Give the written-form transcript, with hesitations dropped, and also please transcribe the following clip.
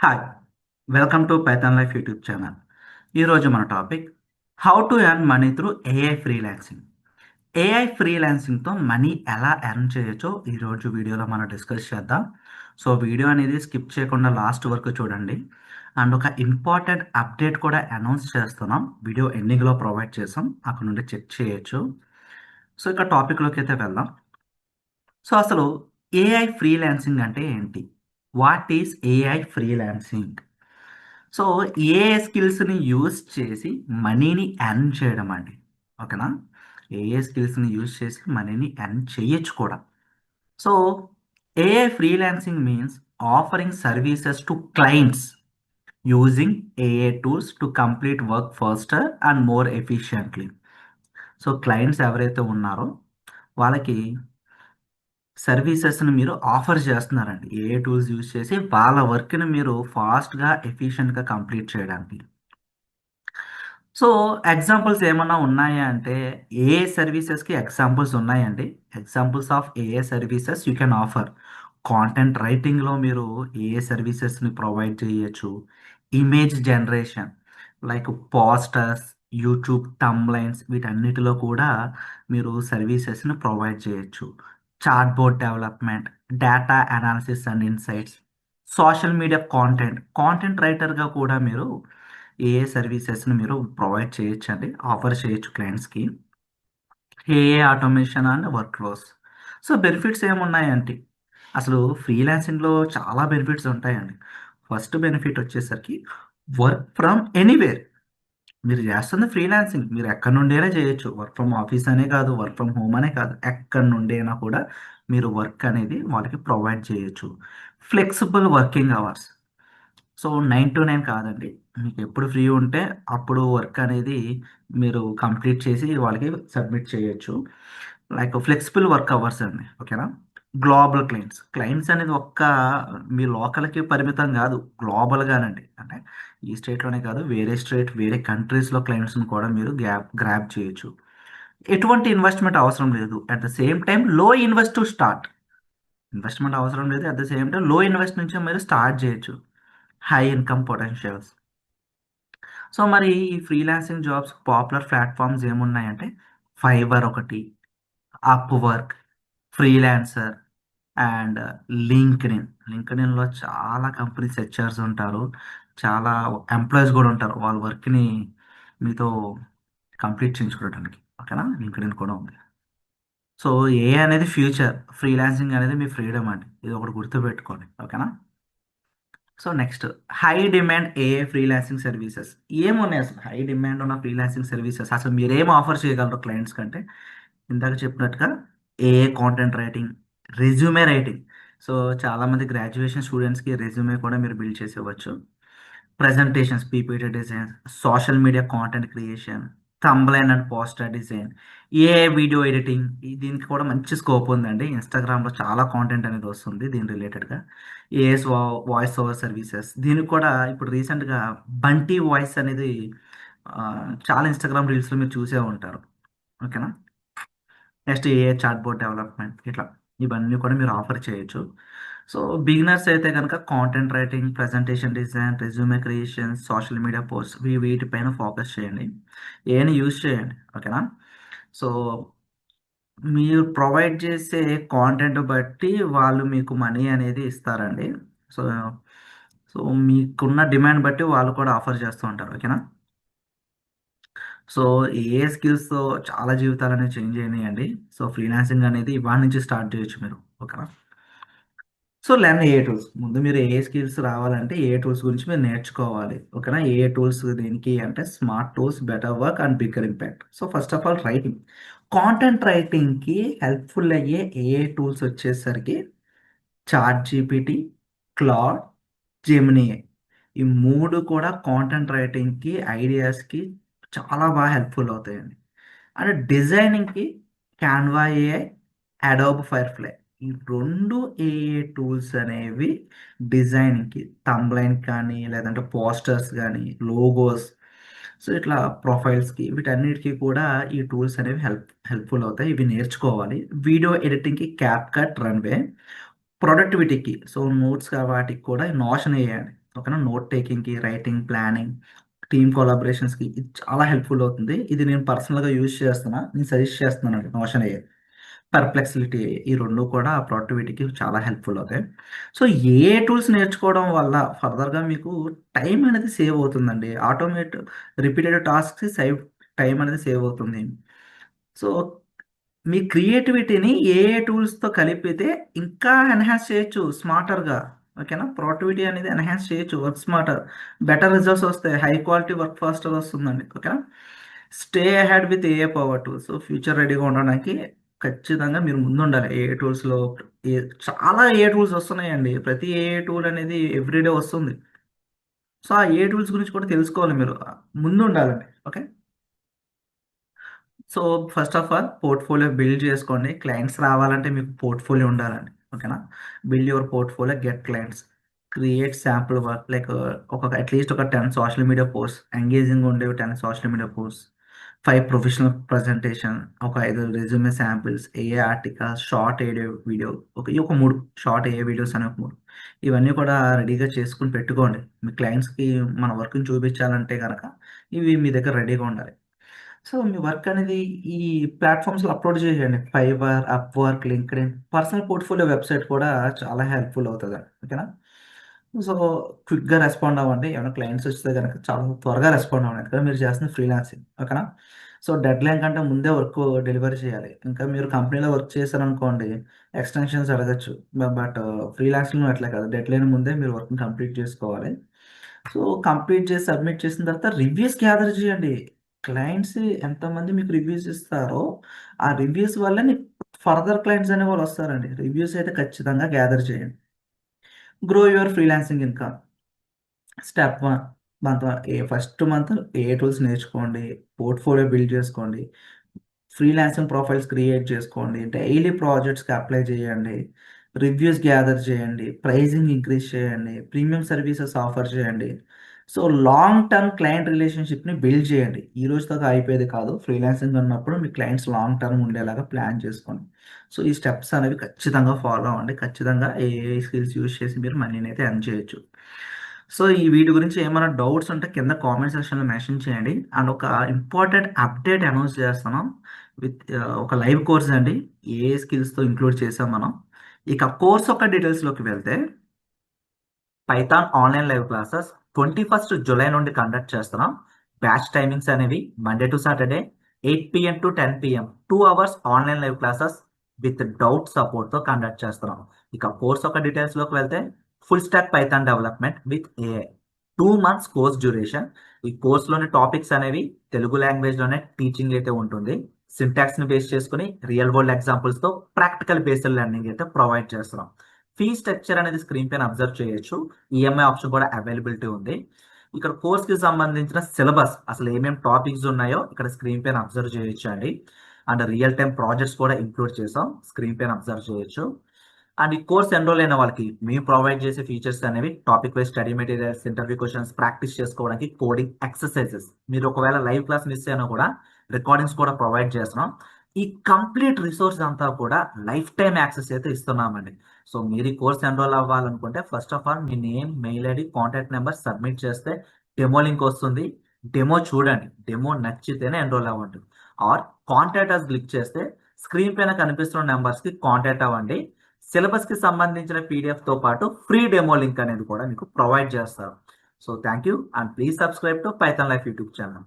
Hi! Welcome to Python life YouTube channel. ఈరోజు మన topic how to earn money through AI freelancing. AI ఫ్రీలాన్సింగ్‌తో money ఎలా earn చేయొచ్చో ఈరోజు వీడియోలో మనం డిస్కస్ చేద్దాం. సో, వీడియో అనేది స్కిప్ చేయకుండా లాస్ట్ వరకు చూడండి. అండ్ ఒక ఇంపార్టెంట్ అప్డేట్ కూడా అనౌన్స్ చేస్తున్నాం. వీడియో ఎండింగ్‌లో ప్రొవైడ్ చేసాం. అక్కడ నుండి చెక్ చేయొచ్చు. సో, ఇక టాపిక్‌లోకి అయితే వెళ్దాం. సో, అసలు ఏఐ ఫ్రీలాన్సింగ్ అంటే ఏంటి? What is AI freelancing? So, AI స్కిల్స్‌ని యూజ్ చేసి మనీని ఎర్న్ చేయడం అండి. ఓకేనా? ఏఐ స్కిల్స్‌ని యూజ్ చేసి మనీని ఎర్న్ చేయొచ్చు కూడా. So, AI freelancing means offering services to clients using AI tools to complete work faster and more efficiently. So, clients ఎవరైతే ఉన్నారో వాళ్ళకి సర్వీసెస్‌ని మీరు ఆఫర్ చేస్తున్నారండి. ఏఐ టూల్స్ యూజ్ చేసి వాళ్ళ వర్క్‌ని మీరు ఫాస్ట్‌గా, ఎఫిషియంట్‌గా కంప్లీట్ చేయడానికి. సో, ఎగ్జాంపుల్స్ ఏమన్నా ఉన్నాయా అంటే, ఏఐ సర్వీసెస్‌కి ఎగ్జాంపుల్స్ ఉన్నాయండి. Examples of AI services you can offer. Content రైటింగ్‌లో మీరు ఏఐ సర్వీసెస్‌ని ప్రొవైడ్ చేయొచ్చు. Image generation like posters, YouTube thumbnails వీటన్నిటిలో కూడా మీరు సర్వీసెస్‌ని ప్రొవైడ్ చేయొచ్చు. Chatbot development, data analysis and insights, social media content, content రైటర్‌గా కూడా మీరు ఏఐ సర్వీసెస్‌ని మీరు ప్రొవైడ్ చేయొచ్చండి. ఆఫర్ చేయొచ్చు క్లయింట్స్‌కి. AI automation and workflows. So, benefits ఏమున్నాయంటే, అసలు ఫ్రీలాన్సింగ్‌లో చాలా బెనిఫిట్స్ ఉంటాయండి. ఫస్ట్ బెనిఫిట్ వచ్చేసరికి వర్క్ ఫ్రమ్ ఎనీవేర్. మీరు చేస్తుంది ఫ్రీలాన్సింగ్. మీరు ఎక్కడి నుండైనా చేయొచ్చు. వర్క్ ఫ్రమ్ ఆఫీస్ అనే కాదు, వర్క్ ఫ్రమ్ హోమ్ అనే కాదు. ఎక్కడి నుండైనా కూడా మీరు వర్క్ అనేది వాళ్ళకి ప్రొవైడ్ చేయొచ్చు. Flexible working hours. సో, 9-9 కాదండి. మీకెప్పుడు ఫ్రీ ఉంటే అప్పుడు వర్క్ అనేది మీరు కంప్లీట్ చేసి వాళ్ళకి సబ్మిట్ చేయొచ్చు. లైక్ ఫ్లెక్సిబుల్ వర్క్ అవర్స్ అండి. ఓకేనా? Global clients. క్లయింట్స్ అనేది మీ లోకల్‌కి పరిమితం గాదు. గ్లోబల్‌గానండి. అంటే ఈ స్టేట్‌లోనే కాదు వేరే స్టేట్, వేరే కంట్రీస్‌లో క్లయింట్స్‌ని కూడా మీరు గ్రాబ్ చేయొచ్చు. ఎటువంటి ఇన్వెస్ట్‌మెంట్ అవసరం లేదు. అట్ ద సేమ్ టైమ్ లో ఇన్వెస్ట్ టు స్టార్ట్. ఇన్వెస్ట్‌మెంట్ అవసరం లేదు. అట్ ద సేమ్ టైమ్ లో ఇన్వెస్ట్ నుంచే మీరు స్టార్ట్ జేయొచ్చు. High income potentials. సో, మరి ఈ ఫ్రీలాన్సింగ్ జాబ్స్ పాపులర్ ప్లాట్‌ఫార్మ్స్ ఏమున్నాయంటే, ఫైవర్ ఒకటి, అప్‌వర్క్, ఫ్రీలాన్సర్ అండ్ లింక్డ్ఇన్. లింక్డ్ఇన్‌లో చాలా కంపెనీస్ హెచ్ఆర్స్ ఉంటారు. చాలా ఎంప్లాయీస్ గూడా ఉంటారు. వాళ్ళ వర్క్‌ని మీతో కంప్లీట్ చేయించుకోవడానికి. ఓకేనా? లింక్డ్ఇన్ కూడా ఉంది. సో, ఏఐ అనేది ఫ్యూచర్. ఫ్రీలాన్సింగ్ అనేది మీ ఫ్రీడమ్ అండి. ఇది ఒకటి గుర్తుపెట్టుకోండి. ఓకేనా? So, next high demand AI freelancing services. ఏమున్నాయి అసలు హై డిమాండ్ ఉన్న ఫ్రీలాన్సింగ్ సర్వీసెస్? అసలు మీరేం ఆఫర్ చేయగలరు క్లయింట్స్ కంటే? ఇందాక చెప్పినట్టుగా AI content writing, resume writing. So, చాలామంది గ్రాడ్యుయేషన్ స్టూడెంట్స్‌కి రెజ్యూమే కూడా మీరు బిల్డ్ చేసి ఇవ్వచ్చు. Presentations, PPT design, social media content creation, thumbnail and poster design, AI video editing దీనికి కూడా మంచి స్కోప్ ఉందండి. ఇన్‌స్టాగ్రామ్‌లో చాలా కాంటెంట్ అనేది వస్తుంది దీని రిలేటెడ్‌గా. ఏఎస్ వాయిస్ ఓవర్ సర్వీసెస్ దీనికి కూడా ఇప్పుడు రీసెంట్‌గా బంటి వాయిస్ అనేది చాలా ఇన్‌స్టాగ్రామ్ రీల్స్‌లో మీరు చూసే ఉంటారు. ఓకేనా? నెక్స్ట్ ఏఐ చాట్‌బోట్ డెవలప్‌మెంట్ ఇట్లా ఇవన్నీ కూడా మీరు ఆఫర్ చేయొచ్చు. సో, బిగినర్స్ అయితే గనక content writing, presentation design, resume creation, social media post వీటిపైన ఫోకస్ చేయండి. ఏఐని యూజ్ చేయండి. ఓకేనా? సో, మీరు ప్రొవైడ్ చేసే కాంటెంట్ బట్టి వాళ్ళు మీకు మనీ అనేది ఇస్తారండి. సో, సో మీకున్న డిమాండ్ బట్టి వాళ్ళు కూడా ఆఫర్ చేస్తూ ఉంటారు. ఓకేనా? సో, ఏఐ స్కిల్స్‌తో చాలా జీవితాలనేవి చేంజ్ అయినాయండి. సో, ఫ్రీలాన్సింగ్ అనేది ఇవాళ నుంచి స్టార్ట్ చేయొచ్చు మీరు. ఓకేనా? So, learn AI tools. ముందు మీరు ఏఐ స్కిల్స్ రావాలంటే ఏఐ టూల్స్ గురించి మీరు నేర్చుకోవాలి. ఓకేనా? ఏఐ టూల్స్ దేనికి అంటే smart tools, better work and bigger impact. So, first of all writing. Content రైటింగ్‌కి హెల్ప్‌ఫుల్ అయ్యే ఏఐ టూల్స్ వచ్చేసరికి చాట్‌జీపీటీ, క్లాడ్, జెమినీ. ఈ 3 కూడా కాంటెంట్ రైటింగ్‌కి, ఐడియాస్‌కి చాలా బాగా హెల్ప్‌ఫుల్ అవుతాయండి. అండ్ డిజైనింగ్‌కి క్యాన్వా ఏఐ, అడోబ్ ఫైర్‌ఫ్లై. ఈ 2 ఏఐ టూల్స్ అనేవి డిజైనింగ్‌కి థంబ్‌లైన్ కానీ, లేదంటే పోస్టర్స్ గానీ, లోగోస్ సో, ఇట్లా ప్రొఫైల్స్‌కి వీటన్నిటికి కూడా ఈ టూల్స్ అనేవి హెల్ప్‌ఫుల్ అవుతాయి. ఇవి నేర్చుకోవాలి. వీడియో ఎడిటింగ్‌కి క్యాప్‌కట్, రన్‌వే. ప్రొడక్టివిటీకి సో, నోట్స్‌గా వాటికి కూడా నోషన్ ఏఐ అండి. ఓకేనా. నోట్ టేకింగ్కి, రైటింగ్, ప్లానింగ్, టీమ్ కొలాబరేషన్స్కి ఇది చాలా హెల్ప్ఫుల్ అవుతుంది. ఇది నేను పర్సనల్గా యూజ్ చేస్తున్నా, నేను సజెస్ట్ చేస్తున్నాను నోషన్ ఏ. పర్ప్లెక్సిటీ ఈ 2 కూడా ప్రొడక్టివిటీకి చాలా హెల్ప్‌ఫుల్ అవుతాయి. సో, ఏ టూల్స్ నేర్చుకోవడం వల్ల ఫర్దర్‌గా మీకు టైం అనేది సేవ్ అవుతుందండి. రిపీటెడ్ టాస్క్స్ టైం అనేది సేవ్ అవుతుంది. సో, మీ క్రియేటివిటీని ఏఐ టూల్స్‌తో కలిపితే ఇంకా ఎన్హాన్స్ చేయొచ్చు స్మార్టర్‌గా. ఓకేనా. ప్రొడక్టివిటీ అనేది ఎన్హాన్స్ చేయొచ్చు. Work smarter. బెటర్ రిజల్ట్స్ వస్తాయి. హై క్వాలిటీ వర్క్ ఫాస్ట్‌గా వస్తుందండి. ఓకేనా. Stay ahead with AI power tools. So, future రెడీగా ఉండడానికి ఖచ్చితంగా మీరు ముందుండాలి. ఏఐ టూల్స్‌లో ఏ చాలా ఏఐ టూల్స్ వస్తున్నాయండి. ప్రతి ఏఐ టూల్ అనేది ఎవ్రీడే వస్తుంది. సో, ఆ ఏఐ టూల్స్ గురించి కూడా తెలుసుకోవాలి మీరు. ముందుండాలండి. Okay. So, first of all portfolio build చేసుకోండి. క్లయింట్స్ రావాలంటే మీకు పోర్ట్‌ఫోలియో ఉండాలండి. ఓకేనా. Build your portfolio, get clients. Create sample work like at least ఒక 10 సోషల్ మీడియా పోస్ట్స్, ఎంగేజింగ్‌గా ఉండేవి 10 social media posts, 5 professional presentation, ఒక 5 resume samples, AI articles, short AI video, ఒక 3 షార్ట్ ఏఐ వీడియోస్ అనేవి 3. ఇవన్నీ కూడా రెడీగా చేసుకొని పెట్టుకోండి. మీ క్లయింట్స్‌కి మన వర్క్‌ని చూపించాలంటే గనక ఇవి మీ దగ్గర రెడీగా ఉండాలి. సో, మీ వర్క్ అనేది ఈ ప్లాట్‌ఫార్మ్స్‌లో అప్‌లోడ్ చేసేయండి. Fiverr, Upwork, LinkedIn, personal portfolio website కూడా చాలా హెల్ప్‌ఫుల్ అవుతదండి. ఓకేనా. సో, క్విక్‌గా రెస్పాండ్ అవ్వండి. ఏమైనా క్లయింట్స్ వస్తే గనక చాలా త్వరగా రెస్పాండ్ అవ్వండి. ఎందుకంటే మీరు చేస్తుంది ఫ్రీలాన్సింగ్. ఓకేనా. సో, డెడ్‌లైన్ కంటే ముందే వర్క్ డెలివరీ చేయాలి. ఇంకా మీరు కంపెనీలో వర్క్ చేశారనుకోండి, ఎక్స్‌టెన్షన్స్ అడగొచ్చు. బట్ ఫ్రీలాన్సింగ్‌లో అట్లా కాదు. డెడ్‌లైన్ ముందే మీరు వర్క్‌ని కంప్లీట్ చేసుకోవాలి. సో, కంప్లీట్ చేసి సబ్మిట్ చేసిన తర్వాత రివ్యూస్ గ్యాదర్ చేయండి. క్లయింట్స్ ఎంతమంది మీకు రివ్యూస్ ఇస్తారో, ఆ రివ్యూస్ వల్లే మీకు ఫర్దర్ క్లయింట్స్ అనేవాళ్ళు వస్తారండి. రివ్యూస్ అయితే ఖచ్చితంగా గ్యాదర్ చేయండి. Grow your freelancing income. Step 1 first month ఏ టూల్స్ నేర్చుకోండి. పోర్ట్‌ఫోలియో బిల్డ్ చేసుకోండి. ఫ్రీలాన్సింగ్ ప్రొఫైల్స్ క్రియేట్ చేసుకోండి. డైలీ ప్రాజెక్ట్స్‌కి అప్లై చేయండి. రివ్యూస్ గ్యాదర్ చేయండి. ప్రైజింగ్ ఇంక్రీజ్ చేయండి. ప్రీమియం సర్వీసెస్ ఆఫర్ చేయండి. సో, లాంగ్ టర్మ్ క్లయింట్ రిలేషన్‌షిప్‌ని బిల్డ్ చేయండి. ఈ రోజుతో అయిపోయేది కాదు. ఫ్రీలాన్సింగ్ ఉన్నప్పుడు మీ క్లయింట్స్ లాంగ్ టర్మ్ ఉండేలాగా ప్లాన్ చేసుకోండి. సో, ఈ స్టెప్స్ అనేవి ఖచ్చితంగా ఫాలో అవ్వండి. ఖచ్చితంగా ఏఐ స్కిల్స్ యూజ్ చేసి మీరు మనీనైతే ఎర్న్ చేయొచ్చు. సో, ఈ వీటి గురించి ఏమైనా డౌట్స్ ఉంటే కింద కామెంట్ సెక్షన్‌లో మెన్షన్ చేయండి. అండ్ ఒక ఇంపార్టెంట్ అప్డేట్ అనౌన్స్ చేస్తున్నాం. ఒక లైవ్ కోర్స్ అండి. ఏఐ స్కిల్స్‌తో ఇంక్లూడ్ చేసాం మనం. ఇక కోర్స్ యొక్క డీటెయిల్స్‌లోకి వెళ్తే Python online live classes 21 July నుండి కండక్ట్ చేస్తున్నాం. బ్యాచ్ టైమింగ్స్ అనేవి Monday to Saturday 8 PM to 10 PM 2 hours online live classes with doubt సపోర్ట్‌తో కండక్ట్ చేస్తున్నాం. ఇక కోర్స్ యొక్క డీటెయిల్స్‌లోకి వెళ్తే full stack Python development with AI. 2 months course duration. ఈ కోర్స్‌లోని టాపిక్స్ అనేవి తెలుగు లాంగ్వేజ్‌లోనే టీచింగ్ అయితే ఉంటుంది. సింటాక్స్‌ని బేస్ చేసుకొని రియల్ వరల్డ్ ఎగ్జాంపుల్స్‌తో ప్రాక్టికల్ బేస్డ్ లెర్నింగ్ అయితే ప్రొవైడ్ చేస్తున్నాం. ఫీ స్ట్రక్చర్ అనేది స్క్రీన్ పైన అబ్జర్వ్ చేయొచ్చు. ఈఎంఐ ఆప్షన్ కూడా అవైలబిలిటీ ఉంది. ఇక్కడ కోర్స్‌కి సంబంధించిన సిలబస్ అసలు ఏమేం టాపిక్స్ ఉన్నాయో ఇక్కడ స్క్రీన్ పైన అబ్జర్వ్ చేయొచ్చు అండి. అండ్ రియల్ టైమ్ ప్రాజెక్ట్స్ కూడా ఇంక్లూడ్ చేసాం. స్క్రీన్ పైన అబ్జర్వ్ చేయొచ్చు. అండ్ ఈ కోర్స్ ఎన్రోల్ అయిన వాళ్ళకి మేము ప్రొవైడ్ చేసే ఫీచర్స్ అనేవి topic wise study materials, interview questions practice చేసుకోవడానికి కోడింగ్ ఎక్సర్సైజెస్. మీరు ఒకవేళ లైవ్ క్లాస్ మిస్ అయినా కూడా రికార్డింగ్స్ కూడా ప్రొవైడ్ చేస్తున్నాం. ఈ కంప్లీట్ రిసోర్స్ అంతా కూడా లైఫ్ టైమ్ యాక్సెస్ అయితే ఇస్తున్నామండి. సో, మీరు ఈ కోర్స్ ఎన్రోల్ అవ్వాలనుకుంటే ఫస్ట్ ఆఫ్ ఆల్ మీ name, mail ID, contact number submit చేస్తే డెమో లింక్ వస్తుంది. డెమో చూడండి. డెమో నచ్చితేనే ఎన్రోల్ అవ్వండి. ఆర్ కాంటాక్ట్ అస్ క్లిక్ చేస్తే స్క్రీన్ పైన కనిపిస్తున్న నంబర్స్‌కి కాంటాక్ట్ అవ్వండి. సిలబస్‌కి సంబంధించిన పీడీఎఫ్‌తో పాటు ఫ్రీ డెమో లింక్ అనేది కూడా మీకు ప్రొవైడ్ చేస్తారు. So, thank you and please subscribe to Python life YouTube channel.